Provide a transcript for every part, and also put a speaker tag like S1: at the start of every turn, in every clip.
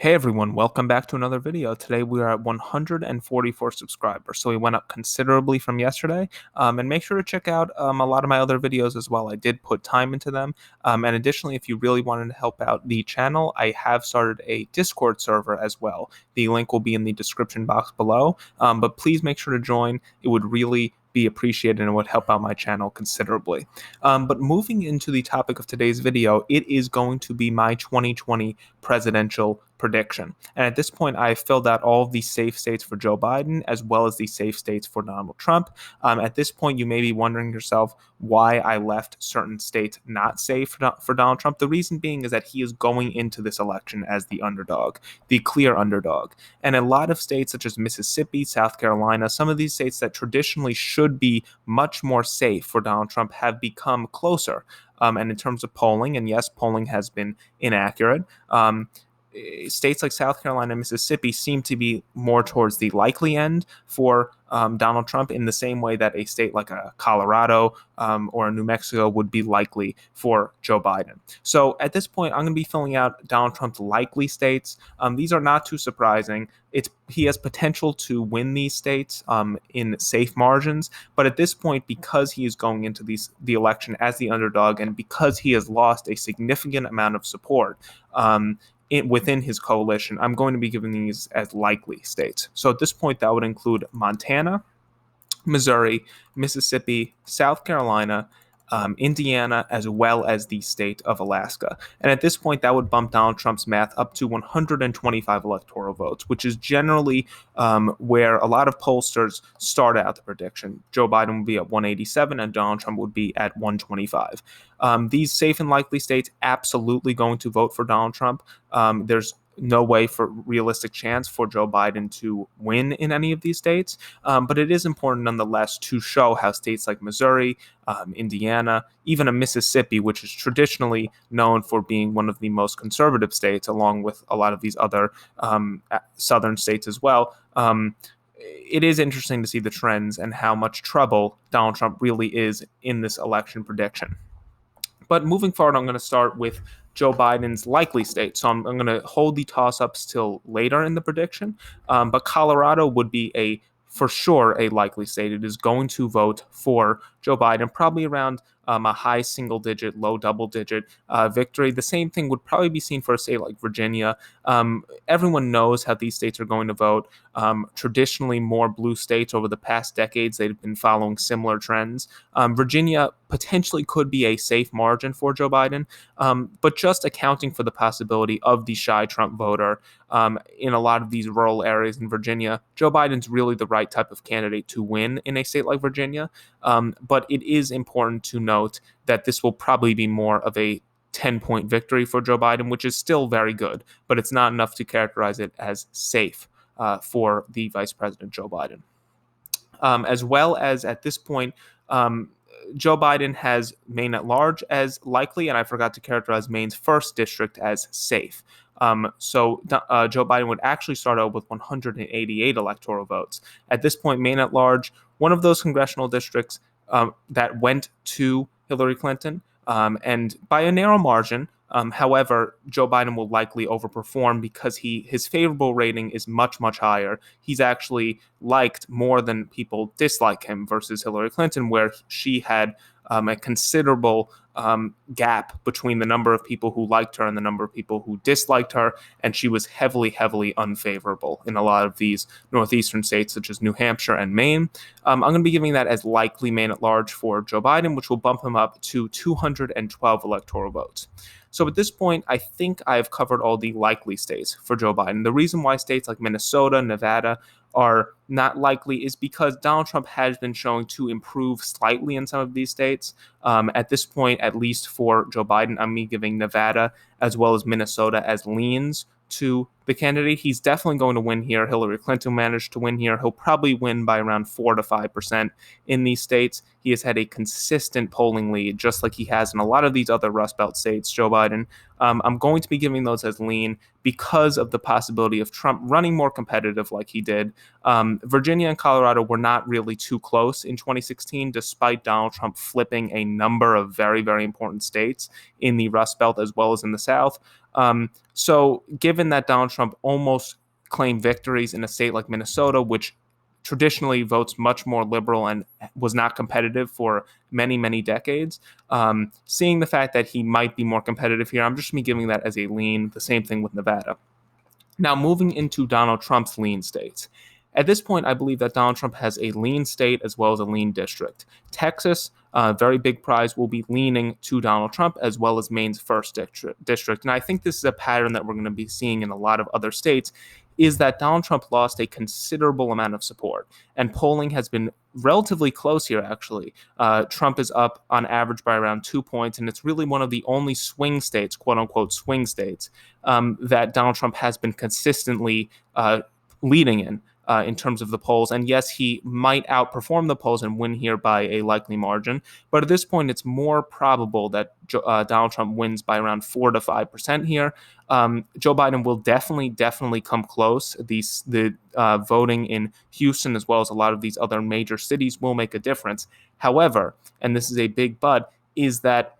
S1: Hey everyone, welcome back to another video. Today we are at 144 subscribers, so we went up considerably from yesterday. And make sure to check out a lot of my other videos as well. I did put time into them. And additionally, if you really wanted to help out the channel, I have started a Discord server as well. The link will be in the description box below. But please make sure to join. It would really be appreciated and would help out my channel considerably. But moving into the topic of today's video, it is going to be my 2020 presidential prediction. And at this point, I filled out all of the safe states for Joe Biden as well as the safe states for Donald Trump. At this point, you may be wondering yourself why I left certain states not safe for Donald Trump. The reason being is that he is going into this election as the underdog, the clear underdog. And a lot of states such as Mississippi, South Carolina, some of these states that traditionally should be much more safe for Donald Trump have become closer. And in terms of polling, and yes, polling has been inaccurate. States like South Carolina and Mississippi seem to be more towards the likely end for Donald Trump, in the same way that a state like a Colorado or a New Mexico would be likely for Joe Biden. So at this point, I'm going to be filling out Donald Trump's likely states. These are not too surprising. He has potential to win these states in safe margins, but at this point, because he is going into the election as the underdog, and because he has lost a significant amount of support within his coalition, I'm going to be giving these as likely states. So at this point, that would include Montana, Missouri, Mississippi, South Carolina, Indiana, as well as the state of Alaska. And at this point, that would bump Donald Trump's math up to 125 electoral votes, which is generally where a lot of pollsters start out the prediction. Joe Biden would be at 187 and Donald Trump would be at 125. These safe and likely states absolutely going to vote for Donald Trump. There's no way for realistic chance for Joe Biden to win in any of these states. But it is important nonetheless to show how states like Missouri, Indiana, even a Mississippi, which is traditionally known for being one of the most conservative states, along with a lot of these other southern states as well. It is interesting to see the trends and how much trouble Donald Trump really is in this election prediction. But moving forward, I'm going to start with Joe Biden's likely state. So I'm going to hold the toss-ups till later in the prediction. But Colorado would be for sure a likely state. It is going to vote for Joe Biden, probably around a high single-digit, low double-digit victory. The same thing would probably be seen for a state like Virginia. Everyone knows how these states are going to vote. Traditionally, more blue states over the past decades, they've been following similar trends. Virginia potentially could be a safe margin for Joe Biden, but just accounting for the possibility of the shy Trump voter in a lot of these rural areas in Virginia, Joe Biden's really the right type of candidate to win in a state like Virginia. But it is important to note that this will probably be more of a 10-point victory for Joe Biden, which is still very good, but it's not enough to characterize it as safe for the Vice President Joe Biden. As well as at this point, Joe Biden has Maine at large as likely, and I forgot to characterize Maine's first district as safe. So Joe Biden would actually start out with 188 electoral votes. At this point, Maine at large, one of those congressional districts that went to Hillary Clinton, and by a narrow margin. However, Joe Biden will likely overperform because his favorable rating is much, much higher. He's actually liked more than people dislike him versus Hillary Clinton, where she had a considerable gap between the number of people who liked her and the number of people who disliked her, and she was heavily, heavily unfavorable in a lot of these northeastern states, such as New Hampshire and Maine. I'm going to be giving that as likely Maine at large for Joe Biden, which will bump him up to 212 electoral votes. So at this point, I think I've covered all the likely states for Joe Biden. The reason why states like Minnesota, Nevada are not likely is because Donald Trump has been showing to improve slightly in some of these states. At this point, at least for Joe Biden, I'm giving Nevada as well as Minnesota as leans to the candidate. He's definitely going to win here. Hillary Clinton managed to win here. He'll probably win by around 4 to 5% in these states. He has had a consistent polling lead, just like he has in a lot of these other Rust Belt states, Joe Biden. I'm going to be giving those as lean because of the possibility of Trump running more competitive like he did. Virginia and Colorado were not really too close in 2016, despite Donald Trump flipping a number of very, very important states in the Rust Belt as well as in the South. So given that Donald Trump almost claimed victories in a state like Minnesota, which traditionally votes much more liberal and was not competitive for many, many decades, seeing the fact that he might be more competitive here, I'm just going to be giving that as a lean. The same thing with Nevada. Now, moving into Donald Trump's lean states. At this point, I believe that Donald Trump has a lean state as well as a lean district. Texas, very big prize, will be leaning to Donald Trump as well as Maine's first district. And I think this is a pattern that we're going to be seeing in a lot of other states, is that Donald Trump lost a considerable amount of support. And polling has been relatively close here, actually. Trump is up on average by around 2 points, and it's really one of the only swing states, quote unquote swing states, that Donald Trump has been consistently leading in terms of the polls. And yes, he might outperform the polls and win here by a likely margin. But at this point, it's more probable that Donald Trump wins by around 4 to 5% here. Joe Biden will definitely come close. The voting in Houston, as well as a lot of these other major cities, will make a difference. However, and this is a big but, is that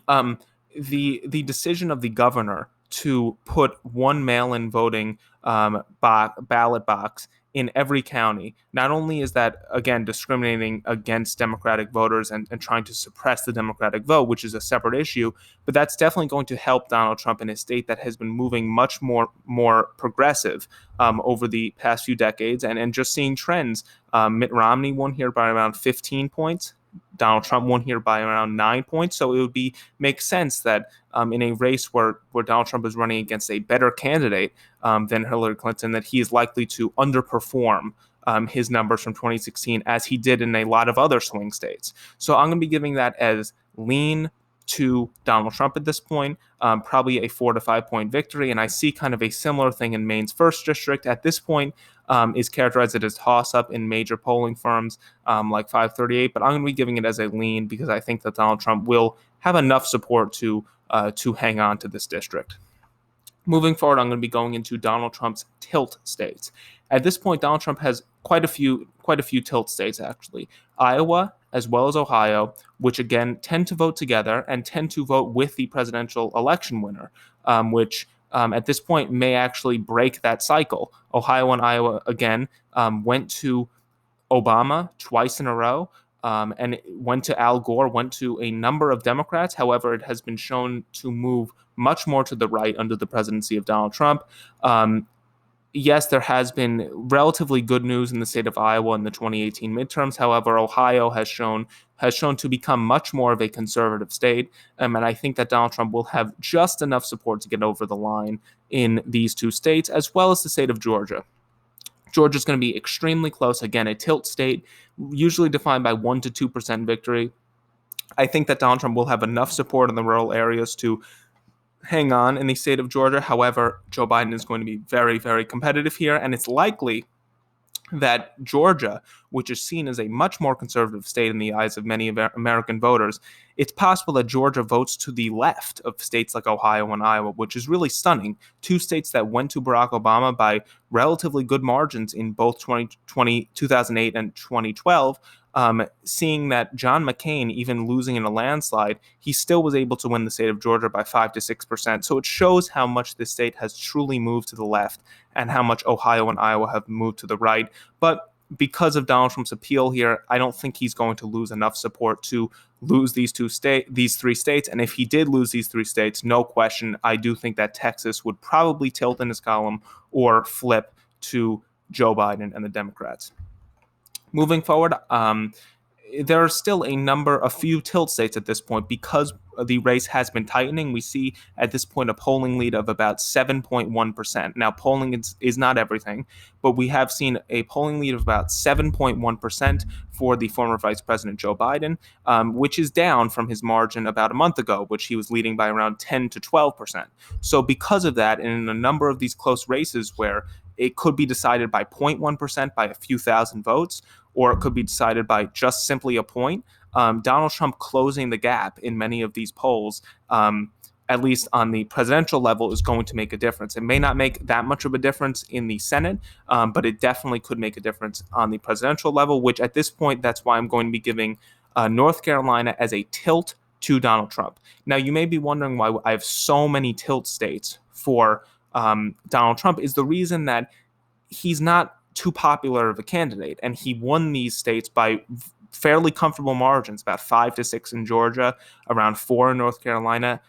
S1: the decision of the governor to put one mail-in voting ballot box in every county, not only is that, again, discriminating against Democratic voters and trying to suppress the Democratic vote, which is a separate issue, but that's definitely going to help Donald Trump in a state that has been moving much more progressive over the past few decades. And just seeing trends, Mitt Romney won here by around 15 points. Donald Trump won here by around 9 points. So it would make sense that in a race where Donald Trump is running against a better candidate than Hillary Clinton, that he is likely to underperform his numbers from 2016 as he did in a lot of other swing states. So I'm going to be giving that as lean to Donald Trump at this point, probably a 4 to 5 point victory. And I see kind of a similar thing in Maine's first district at this point. Is characterized as toss-up in major polling firms like 538, but I'm going to be giving it as a lean because I think that Donald Trump will have enough support to hang on to this district. Moving forward, I'm going to be going into Donald Trump's tilt states. At this point, Donald Trump has quite a few tilt states, actually. Iowa, as well as Ohio, which again tend to vote together and tend to vote with the presidential election winner, which at this point may actually break that cycle. Ohio and Iowa, again, went to Obama twice in a row, and it went to Al Gore, went to a number of Democrats. However, it has been shown to move much more to the right under the presidency of Donald Trump. Yes, there has been relatively good news in the state of Iowa in the 2018 midterms. However, Ohio has shown to become much more of a conservative state, and I think that Donald Trump will have just enough support to get over the line in these two states, as well as the state of Georgia. Georgia is going to be extremely close. Again, a tilt state, usually defined by 1 to 2% victory. I think that Donald Trump will have enough support in the rural areas to hang on in the state of Georgia. However, Joe Biden is going to be very, very competitive here, and it's likely that Georgia, which is seen as a much more conservative state in the eyes of many American voters, it's possible that Georgia votes to the left of states like Ohio and Iowa, which is really stunning. Two states that went to Barack Obama by relatively good margins in both 2008 and 2012. Seeing that John McCain, even losing in a landslide, he still was able to win the state of Georgia by 5 to 6%. So it shows how much this state has truly moved to the left and how much Ohio and Iowa have moved to the right. But because of Donald Trump's appeal here, I don't think he's going to lose enough support to lose these three states. And if he did lose these three states, no question, I do think that Texas would probably tilt in his column or flip to Joe Biden and the Democrats. Moving forward, there are still a few tilt states at this point because the race has been tightening. We see at this point a polling lead of about 7.1%. Now, polling is not everything, but we have seen a polling lead of about 7.1% for the former Vice President Joe Biden, which is down from his margin about a month ago, which he was leading by around 10 to 12%. So because of that, and in a number of these close races where it could be decided by 0.1% by a few thousand votes, or it could be decided by just simply a point. Donald Trump closing the gap in many of these polls, at least on the presidential level, is going to make a difference. It may not make that much of a difference in the Senate, but it definitely could make a difference on the presidential level, which at this point, that's why I'm going to be giving North Carolina as a tilt to Donald Trump. Now, you may be wondering why I have so many tilt states for Donald Trump. Is the reason that he's not too popular of a candidate, and he won these states by fairly comfortable margins, about 5 to 6 in Georgia, around 4 in North Carolina,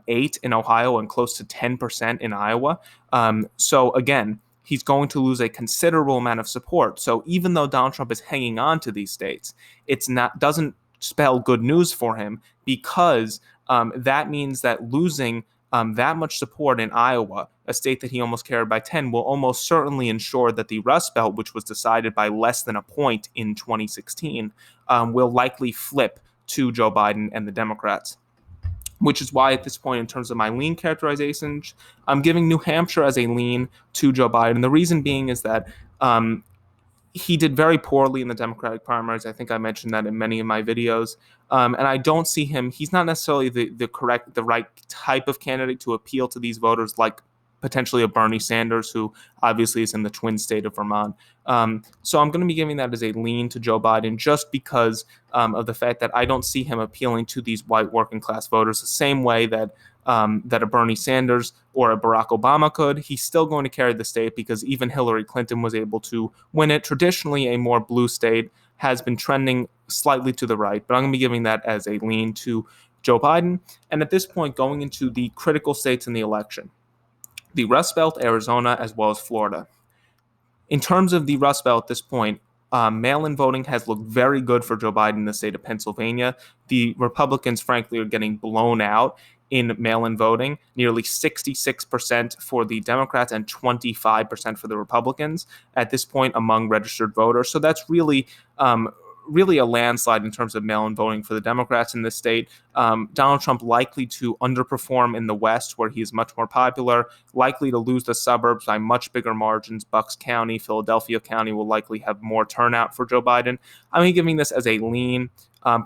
S1: 8 in Ohio, and close to 10% in Iowa. So again, he's going to lose a considerable amount of support. So even though Donald Trump is hanging on to these states, it's not doesn't spell good news for him, because that means that losing that much support in Iowa, a state that he almost carried by 10, will almost certainly ensure that the Rust Belt, which was decided by less than a point in 2016, will likely flip to Joe Biden and the Democrats. Which is why at this point, in terms of my lean characterizations, I'm giving New Hampshire as a lean to Joe Biden. The reason being is that he did very poorly in the Democratic primaries. I think I mentioned that in many of my videos. And I don't see him, he's not necessarily the right type of candidate to appeal to these voters, like potentially a Bernie Sanders, who obviously is in the twin state of Vermont. So I'm going to be giving that as a lean to Joe Biden, just because of the fact that I don't see him appealing to these white working class voters the same way that a Bernie Sanders or a Barack Obama could. He's still going to carry the state because even Hillary Clinton was able to win it. Traditionally, a more blue state has been trending slightly to the right, but I'm going to be giving that as a lean to Joe Biden. And at this point, going into the critical states in the election, the Rust Belt, Arizona, as well as Florida. In terms of the Rust Belt at this point, mail-in voting has looked very good for Joe Biden in the state of Pennsylvania. The Republicans, frankly, are getting blown out in mail-in voting, nearly 66% for the Democrats and 25% for the Republicans at this point among registered voters. So that's really a landslide in terms of mail-in voting for the Democrats in this state. Donald Trump likely to underperform in the West, where he is much more popular, likely to lose the suburbs by much bigger margins. Bucks County, Philadelphia County will likely have more turnout for Joe Biden. I'm giving this as a lean,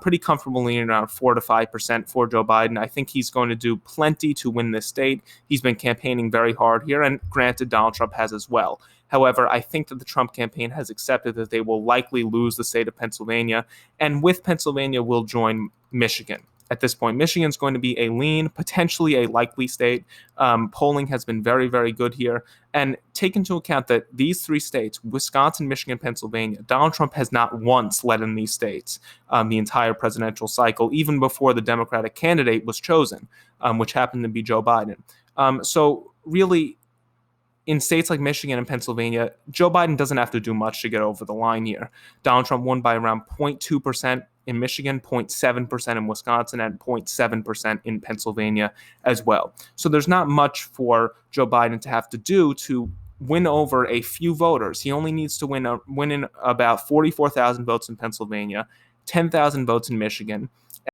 S1: pretty comfortable leaning around 4 to 5% for Joe Biden. I think he's going to do plenty to win this state. He's been campaigning very hard here, and granted, Donald Trump has as well. However, I think that the Trump campaign has accepted that they will likely lose the state of Pennsylvania, and with Pennsylvania will join Michigan. At this point, Michigan is going to be a lean, potentially a likely state. Polling has been very, very good here. And take into account that these 3 states, Wisconsin, Michigan, Pennsylvania, Donald Trump has not once led in these states the entire presidential cycle, even before the Democratic candidate was chosen, which happened to be Joe Biden. So really, in states like Michigan and Pennsylvania, Joe Biden doesn't have to do much to get over the line here. Donald Trump won by around 0.2% in Michigan, 0.7% in Wisconsin, and 0.7% in Pennsylvania as well. So there's not much for Joe Biden to have to do to win over a few voters. He only needs to win in about 44,000 votes in Pennsylvania, 10,000 votes in Michigan,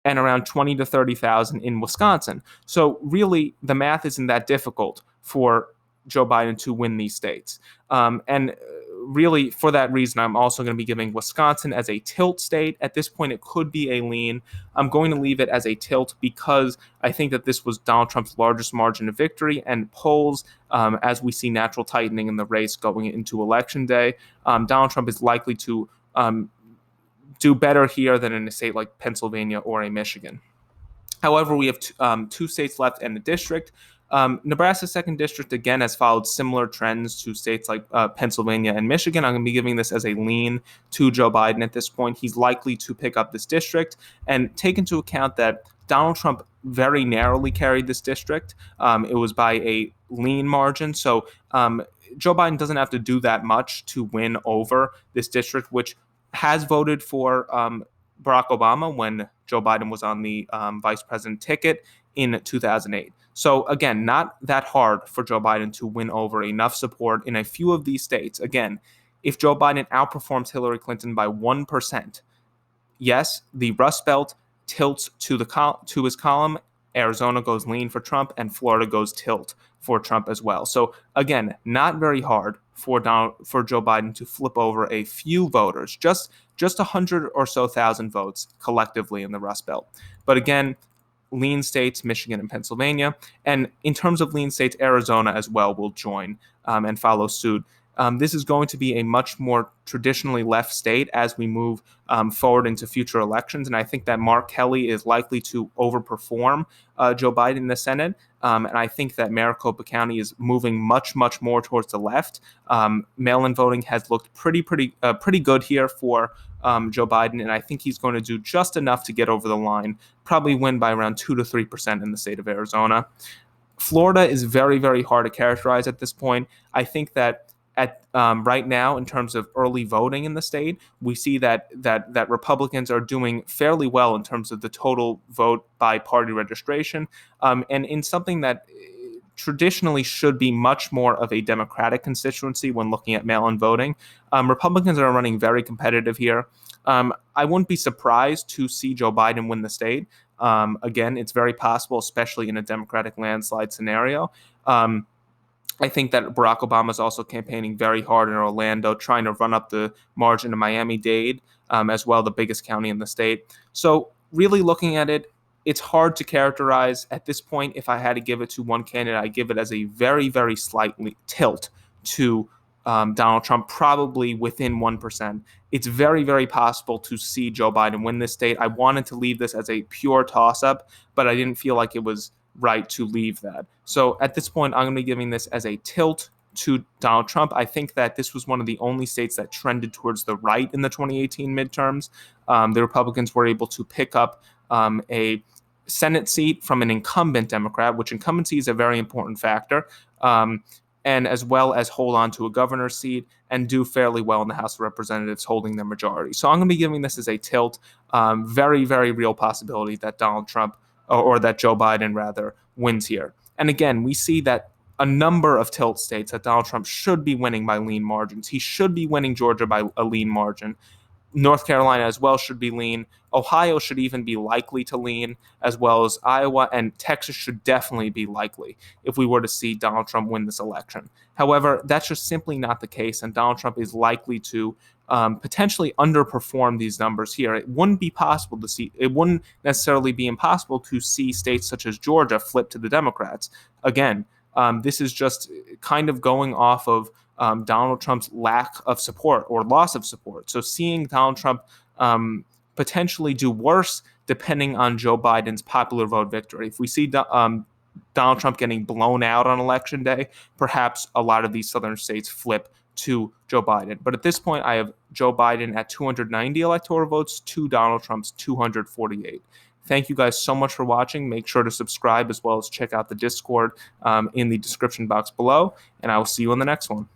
S1: and around 20 to 30,000 in Wisconsin. So really, the math isn't that difficult for Joe Biden to win these states. And really, for that reason, I'm also going to be giving Wisconsin as a tilt state. At this point, it could be a lean. I'm going to leave it as a tilt because I think that this was Donald Trump's largest margin of victory, and polls, as we see natural tightening in the race going into Election Day, Donald Trump is likely to do better here than in a state like Pennsylvania or a Michigan. However, we have 2 states left in the district. Nebraska's 2nd district, again, has followed similar trends to states like Pennsylvania and Michigan. I'm going to be giving this as a lean to Joe Biden at this point. He's likely to pick up this district, and take into account that Donald Trump very narrowly carried this district. It was by a lean margin. So Joe Biden doesn't have to do that much to win over this district, which has voted for Barack Obama when Joe Biden was on the vice president ticket in 2008. So again, not that hard for Joe Biden to win over enough support in a few of these states. Again, if Joe Biden outperforms Hillary Clinton by 1%, yes, the Rust Belt tilts to his column. Arizona goes lean for Trump, and Florida goes tilt for Trump as well. So again, not very hard for Joe Biden to flip over a few voters, just 100 or so thousand votes collectively in the Rust Belt. But again, lean states, Michigan and Pennsylvania. And in terms of lean states, Arizona as well will join and follow suit. This is going to be a much more traditionally left state as we move forward into future elections. And I think that Mark Kelly is likely to overperform Joe Biden in the Senate. And I think that Maricopa County is moving much, much more towards the left. Mail-in voting has looked pretty good here for Joe Biden, and I think he's going to do just enough to get over the line, probably win by around 2 to 3% in the state of Arizona. Florida is very, very hard to characterize at this point. I think that at right now, in terms of early voting in the state, we see that Republicans are doing fairly well in terms of the total vote by party registration, and in something that traditionally should be much more of a Democratic constituency when looking at mail-in voting. Republicans are running very competitive here. I wouldn't be surprised to see Joe Biden win the state. Again, it's very possible, especially in a Democratic landslide scenario. I think that Barack Obama is also campaigning very hard in Orlando, trying to run up the margin to Miami-Dade, as well, the biggest county in the state. So really looking at it, it's hard to characterize at this point. If I had to give it to one candidate, I give it as a very, very slightly tilt to Donald Trump, probably within 1%. It's very, very possible to see Joe Biden win this state. I wanted to leave this as a pure toss-up, but I didn't feel like it was right to leave that. So at this point, I'm going to be giving this as a tilt to Donald Trump. I think that this was one of the only states that trended towards the right in the 2018 midterms. The Republicans were able to pick up a Senate seat from an incumbent Democrat, which incumbency is a very important factor, and as well as hold on to a governor's seat and do fairly well in the House of Representatives, holding their majority. So I'm going to be giving this as a tilt. Very, very real possibility that Donald Trump, or that Joe Biden rather, wins here. And again, we see that a number of tilt states that Donald Trump should be winning by lean margins. He should be winning Georgia by a lean margin. North Carolina as well should be lean. Ohio should even be likely to lean, as well as Iowa, and Texas should definitely be likely if we were to see Donald Trump win this election. However, that's just simply not the case, and Donald Trump is likely to potentially underperform these numbers here. It wouldn't be possible to see, it wouldn't necessarily be impossible to see states such as Georgia flip to the Democrats. Again, this is just kind of going off of Donald Trump's lack of support or loss of support. So seeing Donald Trump potentially do worse depending on Joe Biden's popular vote victory. If we see Donald Trump getting blown out on election day, perhaps a lot of these southern states flip to Joe Biden. But at this point, I have Joe Biden at 290 electoral votes to Donald Trump's 248. Thank you guys so much for watching. Make sure to subscribe, as well as check out the Discord in the description box below, and I will see you on the next one.